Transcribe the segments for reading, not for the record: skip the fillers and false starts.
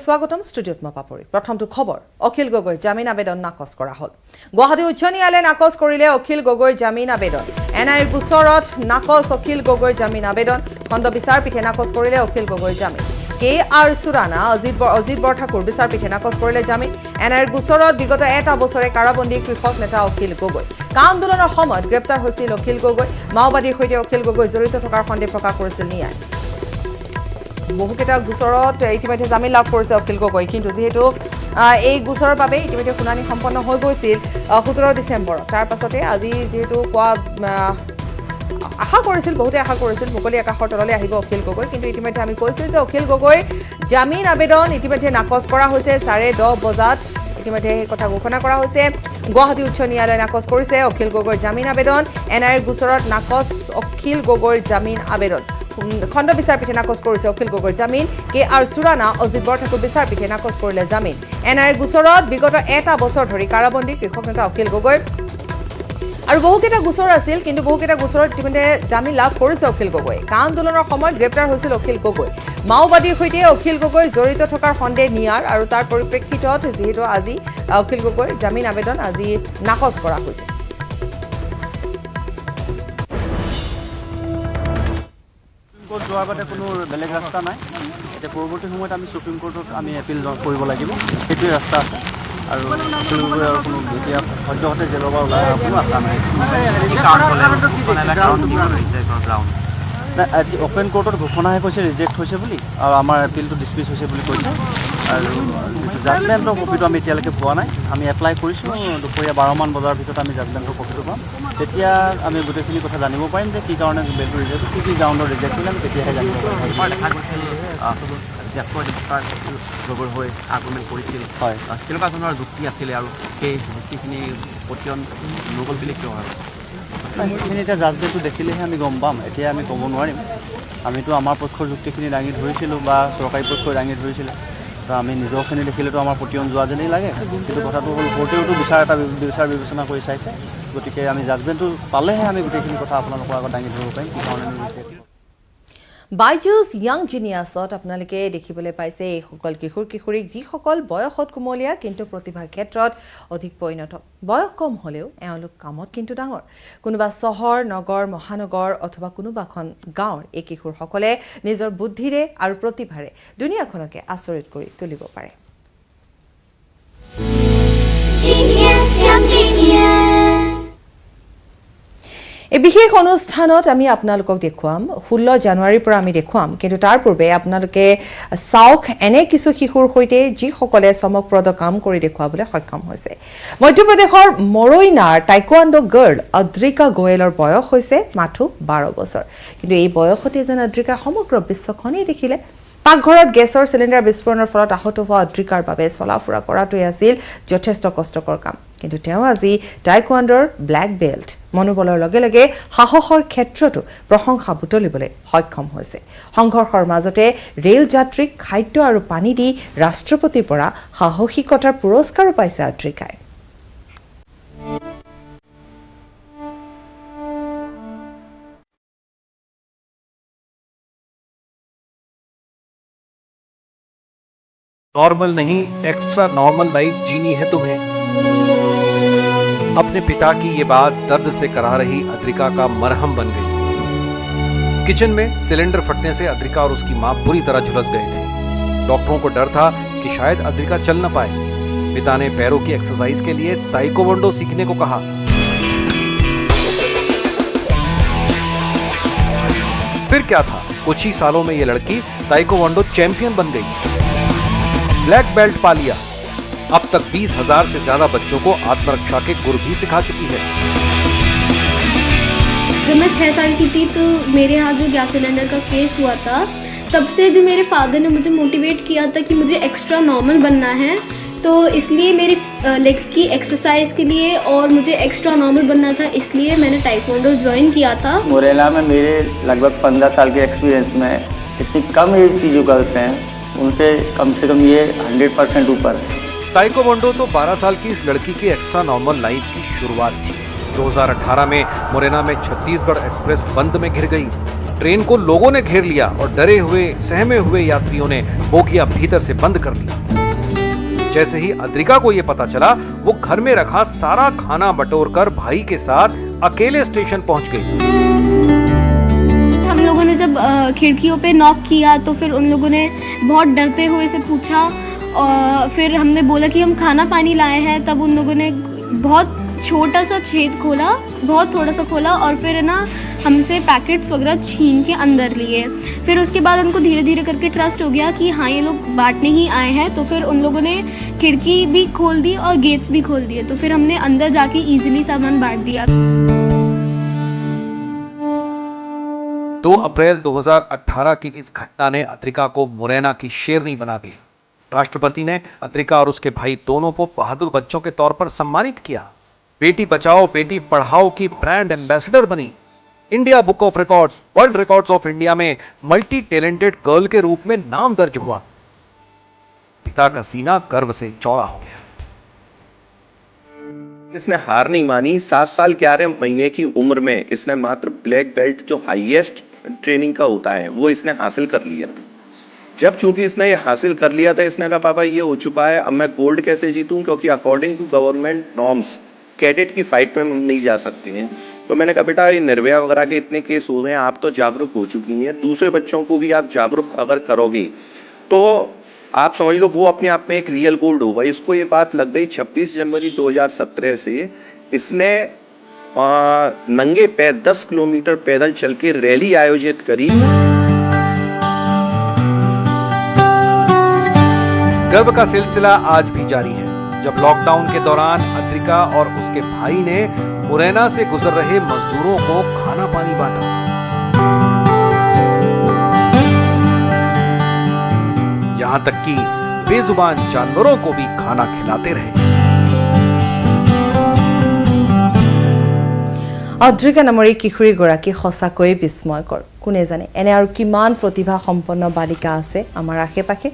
স্বাগতম ষ্টুডিঅ'ত মই পাপৰি প্ৰথমটো খবৰ অখিল গগৈৰ জামিন আবেদন নাকচ কৰা হ'ল গুৱাহাটী উচ্চ ন্যায়ালয়ে নাকচ কৰিলে অখিল গগৈৰ জামিন আবেদন এনআইৰ গোচৰত নাকচ অখিল গগৈৰ জামিন আবেদন খণ্ড বিচাৰপীঠে নাকচ কৰিলে অখিল গগৈৰ জামিন কে আৰ সুৰানা অজিত বৰঠাকুৰ বিচাৰপীঠে নাকচ কৰিলে জামিন এনআইৰ গোচৰত বিগত এটা বছৰে কাৰাবন্দী কৃষক নেতা অখিল গগৈ কা আন্দোলনৰ সময়ত গ্ৰেপ্তাৰ হৈছিল অখিল গগৈ মাওবাদীৰ সৈতে অখিল গগৈ জড়িত থকাৰ সন্দেহ প্ৰকাশ কৰিছিল ন্যায়ালয়ে বহুকেইটা গোচৰত ইতিমধ্যে জামিন লাভ কৰিছে অখিল গগৈ কিন্তু যেহেতু এই গোচৰৰ বাবে ইতিমধ্যে শুনানি সম্পন্ন হৈ গৈছিল 17 ডিচেম্বৰ তাৰ পাছতে আজি যেহেতু আশা কৰিছিল বহুতে আশা কৰিছিল মুকলি আকাশৰ তললৈ আহিব অখিল গগৈ কিন্তু ইতিমধ্যে আমি কৈছোঁ যে অখিল গগৈৰ জামিন আবেদন ইতিমধ্যে নাকচ কৰা হৈছে 10:30 বজাত ইতিমধ্যে এই কথা ঘোষণা কৰা হৈছে গুৱাহাটী উচ্চ ন্যায়ালয়ে নাকচ কৰিছে অখিল গগৈৰ জামিন আবেদন এনআইৰ গোচৰত নাকচ অখিল গগৈৰ জামিন আবেদন খণ্ড বিচাৰপীঠে নাকচ কৰিছে অখিল গগৈৰ জামিন কে আৰ সুৰানা অজিত বৰঠাকুৰ বিচাৰপীঠে নাকচ কৰিলে জামিন এনআইৰ গোচৰত বিগত এটা বছৰ ধৰি কাৰাবন্দী কৃষক নেতা অখিল গগৈ আৰু বহুকেইটা গোচৰ আছিল কিন্তু বহুকেইটা গোচৰত ইতিমধ্যে জামিন লাভ কৰিছে অখিল গগৈ কা আন্দোলনৰ সময়ত গ্ৰেপ্তাৰ হৈছিল অখিল গগৈ মাওবাদীৰ সৈতে অখিল গগৈ জড়িত থকাৰ সন্দেহ নিয়াৰ আৰু তাৰ পৰিপ্ৰেক্ষিতত যিহেতু আজি অখিল গগৈৰ জামিন আবেদন আজি নাকচ কৰা হৈছে যোৱাৰ আগতে কোনো বেলেগ ৰাস্তা নাই এতিয়া পৰৱৰ্তী সময়ত আমি সুপ্ৰিম কোৰ্টত আমি এপিল কৰিব লাগিব সেইটোৱে ৰাস্তা আছে আৰু কোনো এতিয়া সদ্যহতে জেলৰ পৰা ওলাই কোনো আশা নাই অপেন কোৰ্টত ঘোষণাহে কৈছে ৰিজেক্ট হৈছে বুলি আৰু আমাৰ এপিলটো ডিছমিছ হৈছে বুলি কৈছে আৰু জাজমেণ্টৰ কপিটো আমি এতিয়ালৈকে পোৱা নাই আমি এপ্লাই কৰিছোঁ দুপৰীয়া 12মান বজাৰ ভিতৰত আমি জাজমেণ্টৰ কপিটো পাম তেতিয়া আমি গোটেইখিনি কথা জানিব পাৰিম যে কি কাৰণে বেলটো ৰিজেক্ট কি গ্ৰাউণ্ডৰ ৰিজেক্ট কৰিলে আমি তেতিয়াহে জানিব পাৰিম গগৈৰ হৈ আৰ্গুমেণ্ট কৰিছিল হয় কেনেকুৱা ধৰণৰ যুক্তি আছিলে আৰু সেই যুক্তিখিনি পতিয়ন নগ'ল বুলি কিয় হয় সেইখিনি এতিয়া জাজমেণ্টটো দেখিলেহে আমি গম পাম এতিয়া আমি ক'ব নোৱাৰিম আমিতো আমাৰ পক্ষৰ যুক্তিখিনি দাঙি ধৰিছিলোঁ বা চৰকাৰী পক্ষই দাঙি ধৰিছিলে তো আমি নিজৰখিনি দেখিলেতো আমাৰ পতিয়ন যোৱা যেনেই লাগে কিন্তু কথাটো হ'ল কোৰ্টেওতো বিচাৰ বিবেচনা কৰি চাইছে গতিকে আমি জাজমেণ্টটো পালেহে আমি গোটেইখিনি কথা আপোনালোকৰ আগত দাঙি ধৰিব পাৰিম কি কাৰণে বাইজুছ ইয়াং জিনিয়াছত আপোনালোকে দেখিবলৈ পাইছে এইসকল কিশোৰ কিশোৰীক যিসকল বয়সত কুমলীয়া কিন্তু প্ৰতিভাৰ ক্ষেত্ৰত অধিক পৰিণত বয়স কম হ'লেও এওঁলোক কামত কিন্তু ডাঙৰ কোনোবা চহৰ নগৰ মহানগৰ অথবা কোনোবাখন গাঁৱৰ এই কিশোৰসকলে নিজৰ বুদ্ধিৰে আৰু প্ৰতিভাৰে দুনিয়াখনকে আচৰিত কৰি তুলিব পাৰে এই বিশেষ অনুষ্ঠানত আমি আপোনালোকক দেখুৱাম 16 জানুৱাৰীৰ পৰা আমি দেখুৱাম কিন্তু তাৰ পূৰ্বে আপোনালোকে চাওক এনে কিছু শিশুৰ সৈতে যিসকলে চমকপ্ৰদ কাম কৰি দেখুৱাবলৈ সক্ষম হৈছে মধ্যপ্ৰদেশৰ মৰৈনাৰ টাইকোৱাণ্ডো গাৰ্ল অদ্ৰিকা গোয়েলৰ বয়স হৈছে মাথো 12 বছৰ কিন্তু এই বয়সতে যেন অদ্ৰিকা সমগ্ৰ বিশ্বখনেই দেখিলে পাকঘৰত গেছৰ চিলিণ্ডাৰ বিস্ফোৰণৰ ফলত আহত হোৱা অদ্ৰিকাৰ বাবে চলাফুৰা কৰাটোৱে আছিল যথেষ্ট কষ্টকৰ কাম কিন্তু তেওঁ আজি টাইকোৱাণ্ডোৰ ব্লেক বেল্ট মনোবলৰ লগে লগে সাহসৰ ক্ষেত্ৰতো প্ৰশংসা বুটলিবলৈ সক্ষম হৈছে সংঘৰ্ষৰ মাজতে ৰেল যাত্ৰীক খাদ্য আৰু পানী দি ৰাষ্ট্ৰপতিৰ পৰা সাহসিকতাৰ পুৰস্কাৰো পাইছে অদ্ৰিকাই नॉर्मल नहीं एक्स्ट्रा नॉर्मल लाइफ जीनी है तुम्हें। अपने पिता की ये बात दर्द से करा रही अद्रिका का मरहम बन गई। किचन में सिलेंडर फटने से अद्रिका और उसकी मां बुरी तरह झुलस गए थे। डॉक्टरों को डर था कि शायद अद्रिका चल न पाए। पिता ने पैरों की एक्सरसाइज के लिए ताइक्वांडो सीखने को कहा। फिर क्या था, कुछ ही सालों में ये लड़की ताइक्वांडो चैंपियन बन गई, ब्लैक बेल्ट पा लिया। अब तक 20,000 से ज्यादा बच्चों को आत्मरक्षा के गुर भी सिखा चुकी है। जब मैं 6 साल की थी तो मेरे यहाँ जो गैस सिलेंडर का केस हुआ था तब से जो मेरे फादर ने मुझे मोटिवेट किया था कि मुझे एक्स्ट्रा नॉर्मल बनना है तो इसलिए मेरे लेग्स की एक्सरसाइज के लिए और मुझे एक्स्ट्रा नॉर्मल बनना था इसलिए मैंने टाइक्वांडो ज्वाइन किया था। मुरैना में मेरे लगभग 15 साल के एक्सपीरियंस में इतनी कम एज की जो गर्ल्स हैं उनसे कम ये 100% ऊपर है। ताइक्वांडो तो 12 साल की इस लड़की की एक्स्ट्रा नॉर्मल लाइफ की शुरुआत थी। 2018 में मुरैना में छत्तीसगढ़ एक्सप्रेस बंद में घिर गई। ट्रेन को लोगों ने घेर लिया और डरे हुए सहमे हुए यात्रियों ने बोगियां भीतर से बंद कर ली। जैसे ही अद्रिका को यह पता चला, वो घर में रखा सारा खाना बटोरकर भाई के साथ अकेले स्टेशन पहुंच गई। हम लोगों ने जब खिड़कियों पे नॉक किया तो फिर उन लोगों ने बहुत डरते हुए से पूछा और फिर हमने बोला कि हम खाना पानी लाए हैं। तब उन लोगों ने बहुत छोटा सा छेद खोला, बहुत थोड़ा सा खोला और फिर ना हमसे पैकेट्स वगैरह छीन के अंदर लिए। फिर उसके बाद उनको धीरे धीरे करके ट्रस्ट हो गया कि हाँ ये लोग बांटने ही आए हैं, तो फिर उन लोगों ने खिड़की भी खोल दी और गेट्स भी खोल दिए। तो फिर हमने अंदर जाके ईजिली सामान बांट दिया। 2 अप्रैल 2018 की इस घटना ने अद्रिका को मुरैना की शेरनी बना दी। राष्ट्रपति ने अद्रिका और उसके भाई दोनों को बहादुर बच्चों के तौर पर सम्मानित किया। बेटी बचाओ बेटी पढ़ाओ की ब्रांड एम्बेसडर बनी। India book of records, world records of India में मल्टी टैलेंटेड गर्ल के रूप में नाम दर्ज हुआ। पिता का सीना गर्व से चौड़ा हो गया। इसने हार नहीं मानी। 7 साल 11 महीने की उम्र में इसने मात्र ब्लैक बेल्ट, जो हाईएस्ट ट्रेनिंग का होता है, वो इसने हासिल कर लिया। जब चूंकि इसने ये हासिल कर लिया था, इसने कहा पापा ये हो चुका है, अब मैं गोल्ड कैसे जीतूं, क्योंकि according to government norms cadet की फाइट में नहीं जा सकते हैं। तो मैंने कहा बेटा ये निर्भया वगैरह के इतने केस हो गए हैं, आप तो जागरूक हो चुकी हैं, दूसरे बच्चों को भी आप जागरूक अगर करोगे तो आप समझ लो वो अपने आप में एक रियल गोल्ड होगा। इसको ये बात लग गई। 26 जनवरी 2017 से इसने नंगे पैर 10 किलोमीटर पैदल चल के रैली आयोजित करी। गर्व का सिलसिला आज भी जारी है। जब लॉकडाउन के दौरान अद्रिका और उसके भाई ने मुरैना से गुजर रहे मजदूरों को खाना पानी बांटा। यहां तक कि बेजुबान जानवरों को भी खाना खिलाते रहे। अद्रिका नाমৰ এই কিশোৰীগৰাকী সঁচাকৈয়ে বিস্ময়কৰ। কোনে জানে এনে আৰু কিমান প্ৰতিভা সম্পন্ন বালিকা আছে আমাৰ আশে-পাশে।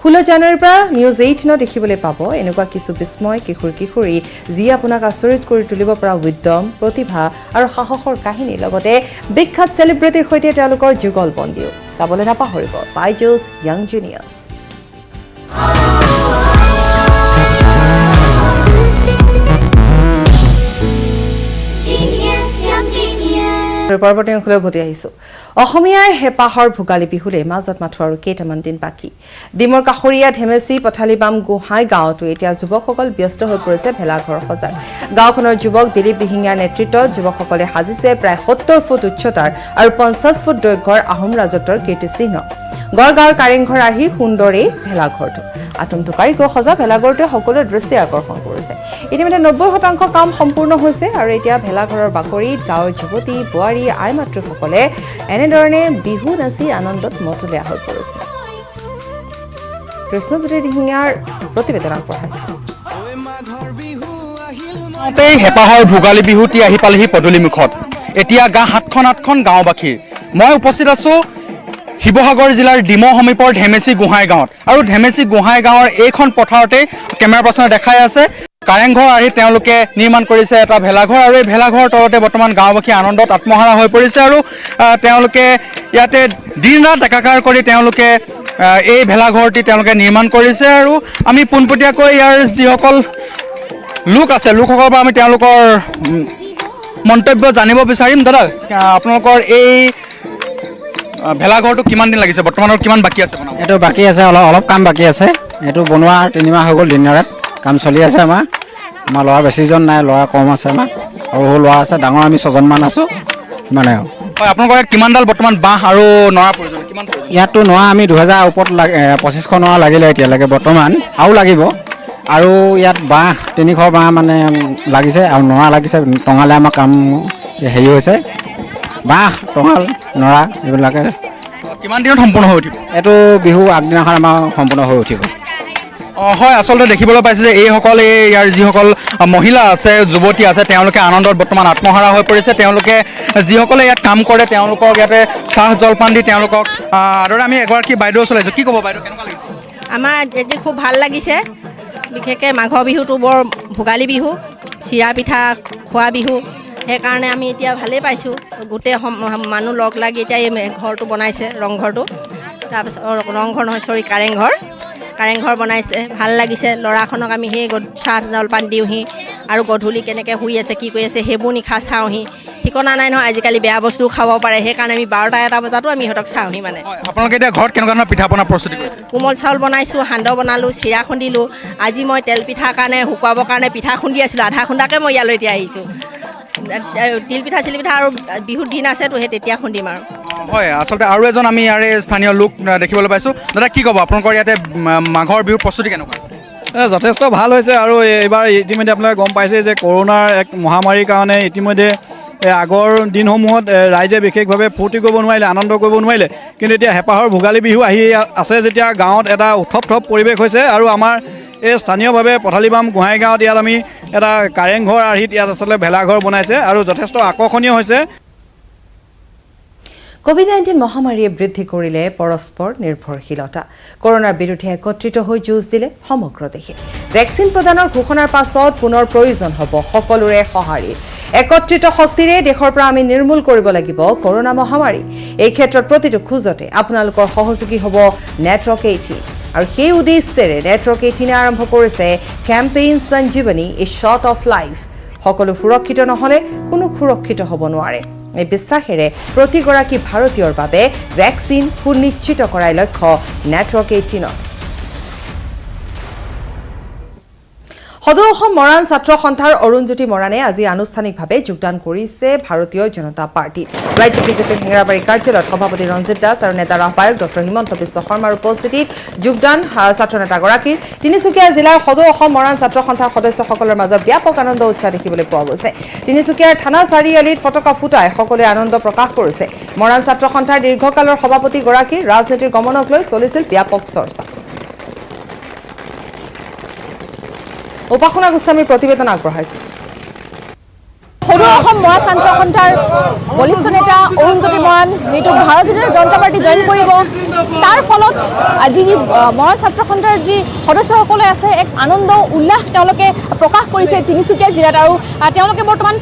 16 জানুৱাৰীৰ পৰা নিউজ 18 দেখিবলৈ পাব এনেকুৱা কিছু বিস্ময় কিশোৰী যি আপোনাক আচৰিত কৰি তুলিব পৰা উদ্যম, প্ৰতিভা আৰু সাহসৰ কাহিনী, লগতে বিখ্যাত চেলিব্ৰিটিৰ সৈতে তেওঁলোকৰ যুগল বন্দীও চাবলৈ নাপাহৰিব বাইজুছ য়াং জিনিয়াছ। পৰৱৰ্তী অংশলৈ উভতি আহিছো। অসমীয়াৰ হেপাহৰ ভোগালী বিহুলে মাজত মাথো আৰু কেইটামান দিন বাকী। ডিমৰ কাষৰীয়া ধেমেচি পথালিবাম গোহাঁই গাঁৱতো এতিয়া যুৱকসকল ব্যস্ত হৈ পৰিছে ভেলাঘৰ সজাত। গাঁওখনৰ যুৱক দিলীপ দিহিঙীয়াৰ নেতৃত্বত যুৱকসকলে সাজিছে প্ৰায় 70 ফুট উচ্চতাৰ আৰু 50 ফুট দৈৰ্ঘ্যৰ আহোম ৰাজত্বৰ কীৰ্তিচিহ্ন। গড়গাঁৱৰ কাৰেংঘৰ আৰ্হিৰ সুন্দৰ এই ভেলাঘৰটো আটমটুকাৰীকৈ সজা ভেলাঘৰটোৱে সকলোৰে দৃষ্টি আকৰ্ষণ কৰিছে। ইতিমধ্যে 90% কাম সম্পূৰ্ণ হৈছে আৰু এতিয়া ভেলাঘৰৰ বাকৰিত গাঁৱৰ যুৱতী, বোৱাৰী, আই মাতৃসকলে এনেধৰণে বিহু নাচি আনন্দত মতলীয়া হৈ পৰিছে। কৃষ্ণজ্যোতি দিহিঙীয়াৰ প্ৰতিবেদন আগবঢ়াইছোঁ। হেপাহৰ ভোগালী বিহুটি আহি পালেহি পদূলিমুখত। এতিয়া গাঁ 7খন গাঁওবাসী। মই উপস্থিত আছোঁ শিৱসাগৰ জিলাৰ ডিমৌ সমীপৰ ধেমেচি গোহাঁই গাঁৱত। আৰু ধেমেচি গোহাঁই গাঁৱৰ এইখন পথাৰতে কেমেৰা পাৰ্চনে দেখাই আছে কাৰেংঘৰ আহি তেওঁলোকে নিৰ্মাণ কৰিছে এটা ভেলাঘৰ, আৰু এই ভেলাঘৰৰ তলতে বৰ্তমান গাঁওবাসী আনন্দত আত্মহাৰা হৈ পৰিছে। আৰু তেওঁলোকে ইয়াতে দিন ৰাত একাকাৰ কৰি তেওঁলোকে এই ভেলাঘৰটি তেওঁলোকে নিৰ্মাণ কৰিছে। আৰু আমি পোনপটীয়াকৈ ইয়াৰ যিসকল লোক আছে লোকসকলৰ পৰা আমি তেওঁলোকৰ মন্তব্য জানিব বিচাৰিম। দাদা, আপোনালোকৰ এই ভেলাঘৰটো কিমান দিন লাগিছে, বৰ্তমানৰ কিমান বাকী আছে? এইটো বাকী আছে, অলপ কাম বাকী আছে। এইটো বনোৱা 3 মাহ হৈ গ'ল, দিন ৰাত কাম চলি আছে। আমাৰ ল'ৰা বেছিজন নাই, ল'ৰা কম আছে। আমাৰ সৰু সৰু ল'ৰা আছে, ডাঙৰ আমি 6জনমান আছোঁ মানে। হয়, আপোনালোকৰ ইয়াত কিমানডাল বৰ্তমান বাঁহ আৰু নৰা প্ৰয়োজন? কিমান? ইয়াততো নৰা আমি 2000 ওপৰত 2500 নৰা লাগিলে এতিয়ালৈকে বৰ্তমান, আৰু লাগিব। আৰু ইয়াত বাঁহ 300 বাঁহ মানে লাগিছে, আৰু নৰা লাগিছে। টঙালে আমাৰ কাম হেৰি হৈছে, বাঁহ, টঙাল, নৰা এইবিলাকে। কিমান দিনত সম্পূৰ্ণ হৈ উঠিব? এইটো বিহু আগদিনাখন আমাৰ সম্পূৰ্ণ হৈ উঠিব। হয়, আচলতে দেখিবলৈ পাইছে যে এইসকল ইয়াৰ যিসকল মহিলা আছে, যুৱতী আছে, তেওঁলোকে আনন্দত বৰ্তমান আত্মহাৰা হৈ পৰিছে। তেওঁলোকে যিসকলে ইয়াত কাম কৰে তেওঁলোকক ইয়াতে চাহ জলপান দি তেওঁলোকক আদৰে। আমি এগৰাকী বাইদেউ চলাইছোঁ। কি ক'ব বাইদেউ, কেনেকুৱা লাগিছে? আমাৰ এটি খুব ভাল লাগিছে। বিশেষকৈ মাঘৰ বিহুটো বৰ ভোগালী বিহু, চিৰা পিঠা খোৱা বিহু, সেইকাৰণে আমি এতিয়া ভালেই পাইছোঁ গোটেই মানুহ লগ লাগি এতিয়া এই ঘৰটো বনাইছে ৰংঘৰটো তাৰপিছত ৰংঘৰ নহয় চৰি কাৰেংঘৰ বনাইছে ভাল লাগিছে ল'ৰাখনক আমি সেই চাহ জলপান দিওঁহি আৰু গধূলি কেনেকৈ শুই আছে কি কৰি আছে সেইবোৰ নিশা চাওঁহি ঠিকনা নাই নহয় আজিকালি বেয়া বস্তুও খাব পাৰে সেইকাৰণে আমি 12টা-1টা বজাতো আমি সিহঁতক চাওঁহি মানে আপোনালোকে এতিয়া ঘৰত কেনেকুৱা ধৰণৰ পিঠা পনা প্ৰস্তুতি কৰিছে কোমল চাউল বনাইছোঁ সান্দহ বনালোঁ চিৰা খুন্দিলোঁ আজি মই তেল পিঠাৰ কাৰণে শুকুৱাবৰ কাৰণে পিঠা খুন্দি আছিলোঁ আধা খুন্দাকৈ মই ইয়ালৈ এতিয়া আহিছোঁ তিল পিঠা চিলি পিঠা আৰু বিহুৰ দিন আছেতো সেই তেতিয়া খুন্দিম আৰু হয় আচলতে আৰু এজন আমি ইয়াৰে স্থানীয় লোক দেখিবলৈ পাইছোঁ দাদা কি ক'ব আপোনালোকৰ ইয়াতে মাঘৰ বিহুৰ প্ৰস্তুতি কেনেকুৱা যথেষ্ট ভাল হৈছে আৰু এইবাৰ ইতিমধ্যে আপোনালোকে গম পাইছে যে কৰোনাৰ এক মহামাৰীৰ কাৰণে ইতিমধ্যে আগৰ দিনসমূহত ৰাইজে বিশেষভাৱে ফূৰ্তি কৰিব নোৱাৰিলে আনন্দ কৰিব নোৱাৰিলে কিন্তু এতিয়া হেঁপাহৰ ভোগালী বিহু আহি আছে যেতিয়া গাঁৱত এটা উৎসৱ পৰিৱেশ হৈছে আৰু আমাৰ এই স্থানীয়ভাৱে পথালিবাম গোহাঁই গাঁৱত ইয়াত আমি এটা কাৰেংঘৰ আৰ্হিত ইয়াত আচলতে ভেলাঘৰ বনাইছে আৰু যথেষ্ট আকৰ্ষণীয় হৈছে কোভিড-19 মহামাৰীয়ে বৃদ্ধি কৰিলে পৰস্পৰ নিৰ্ভৰশীলতা কৰোনাৰ বিৰুদ্ধে একত্ৰিত হৈ যুঁজ দিলে সমগ্ৰ দেশে ভেকচিন প্ৰদানৰ ঘোষণাৰ পাছত পুনৰ প্ৰয়োজন হ'ব সকলোৰে সঁহাৰিৰ একত্ৰিত শক্তিৰে দেশৰ পৰা আমি নিৰ্মূল কৰিব লাগিব কৰোনা মহামাৰী এই ক্ষেত্ৰত প্ৰতিটো খোজতে আপোনালোকৰ সহযোগী হ'ব নেটৱৰ্ক 18 আৰু সেই উদ্দেশ্যেৰে নেটৱৰ্ক 18 আৰম্ভ কৰিছে campaign Sanjivani a shot of life সকলো সুৰক্ষিত নহলে কোনো সুৰক্ষিত হ'ব নোৱাৰে এই বিশ্বাসেৰে প্ৰতিগৰাকী ভাৰতীয়ৰ বাবে ভেকচিন সুনিশ্চিত কৰাৰ লক্ষ্য নেটৱৰ্ক 18 সদৌ অসম মৰাণ ছাত্ৰ সন্থাৰ অৰুণজ্যোতি মৰাণে আজি আনুষ্ঠানিকভাৱে যোগদান কৰিছে ভাৰতীয় জনতা পাৰ্টিত ৰাজ্য বিজেপিৰ হেঙেৰাবাৰী কাৰ্যালয়ত সভাপতি ৰঞ্জিত দাস আৰু নেতাৰ আহ্বায়ক ডক্টৰ হিমন্ত বিশ্ব শৰ্মাৰ উপস্থিতিত যোগদান ছাত্ৰ নেতাগৰাকীৰ তিনিচুকীয়া জিলাৰ সদৌ অসম মৰাণ ছাত্ৰ সন্থাৰ সদস্যসকলৰ মাজত ব্যাপক আনন্দ উৎসাহ দেখিবলৈ পোৱা গৈছে তিনিচুকীয়াৰ থানা চাৰিআলিত ফটকা ফুটাই সকলোৱে আনন্দ প্ৰকাশ কৰিছে মৰাণ ছাত্ৰ সন্থাৰ দীৰ্ঘকালৰ সভাপতিগৰাকীৰ ৰাজনীতিৰ গমনক লৈ চলিছিল ব্যাপক চৰ্চা উপাসনা গোস্বামীৰ প্ৰতিবেদন আগবঢ়াইছো সদৌ অসম মৰাণ ছাত্ৰ সন্থাৰ বলিষ্ঠ নেতা অৰুণজ্যোতি মৰাণ যিটো ভাৰতীয় জনতা পাৰ্টি জইন কৰিব তাৰ ফলত আজি মৰাণ ছাত্ৰ সন্থাৰ যি সদস্যসকলে আছে এক আনন্দ উল্লাস তেওঁলোকে প্ৰকাশ কৰিছে তিনিচুকীয়া জিলাত আৰু তেওঁলোকে বৰ্তমান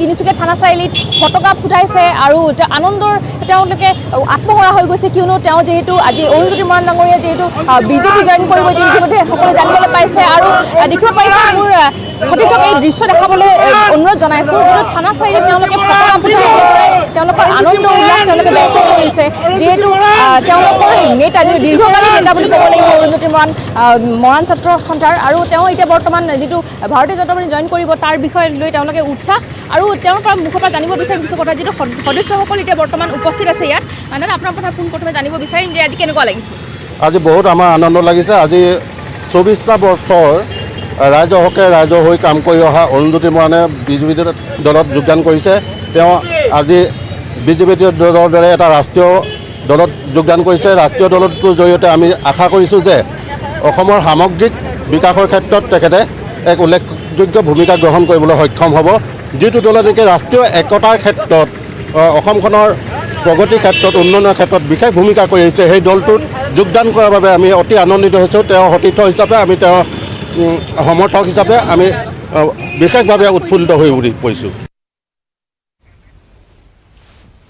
তিনিচুকীয়া থানা চাৰিআলিত ফটকা ফুটাইছে আৰু আনন্দৰ তেওঁলোকে আত্মহৰা হৈ গৈছে কিয়নো তেওঁ যিহেতু আজি অৰুণজ্যোতি মৰাণ ডাঙৰীয়া যিহেতু বিজেপি জইন কৰিব ইতিমধ্যে সকলোৱে জানিবলৈ পাইছে আৰু দেখিব পাইছে মোৰ সতীৰ্থক এই দৃশ্য দেখাবলৈ অনুৰোধ জনাইছোঁ যিহেতু থানা চাৰিআলিত তেওঁলোকে ফটকা ফুটাই তেওঁলোকৰ আনন্দ উল্লাস তেওঁলোকে ব্যক্ত কৰিছে যিহেতু তেওঁলোকৰ নেতা যিটো দীৰ্ঘকালীন নেতা বুলি ক'ব লাগিব অৰুণজ্যোতি মৰাণ ছাত্ৰ সন্থাৰ আৰু তেওঁ এতিয়া বৰ্তমান যিটো ভাৰতীয় জনতা পাৰ্টি জইন কৰিব তাৰ বিষয়ে লৈ তেওঁলোকে উৎসাহ আৰু তেওঁৰ পৰা মুখৰ পৰা জানিব বিচাৰিম কিছু কথা যিটো সদস্যসকল এতিয়া বৰ্তমান উপস্থিত আছে ইয়াত মানে আপোনাৰ পৰা পোনপ্ৰথমে জানিব বিচাৰিম যে আজি কেনেকুৱা লাগিছে আজি বহুত আমাৰ আনন্দ লাগিছে আজি 24টা বছৰ ৰাইজৰ হকে ৰাইজৰ হৈ কাম কৰি অহা অৰুণজ্যোতি মৰাণে বিজেপি দলত যোগদান কৰিছে তেওঁ আজি বিজেপি দলৰ দৰে এটা ৰাষ্ট্ৰীয় দলত যোগদান কৰিছে ৰাষ্ট্ৰীয় দলটোৰ জৰিয়তে আমি আশা কৰিছোঁ যে অসমৰ সামগ্ৰিক বিকাশৰ ক্ষেত্ৰত তেখেতে এক উল্লেখযোগ্য ভূমিকা গ্ৰহণ কৰিবলৈ সক্ষম হ'ব যিটো দলে নেকি ৰাষ্ট্ৰীয় একতাৰ ক্ষেত্ৰত অসমখনৰ প্ৰগতিৰ ক্ষেত্ৰত উন্নয়নৰ ক্ষেত্ৰত বিশেষ ভূমিকা কৰি আহিছে সেই দলটোত যোগদান কৰাৰ বাবে আমি অতি আনন্দিত হৈছোঁ তেওঁ সতীৰ্থ হিচাপে আমি তেওঁ সমৰ্থক হিচাপে আমি বিশেষভাৱে উৎফুল্লিত হৈ পৰিছোঁ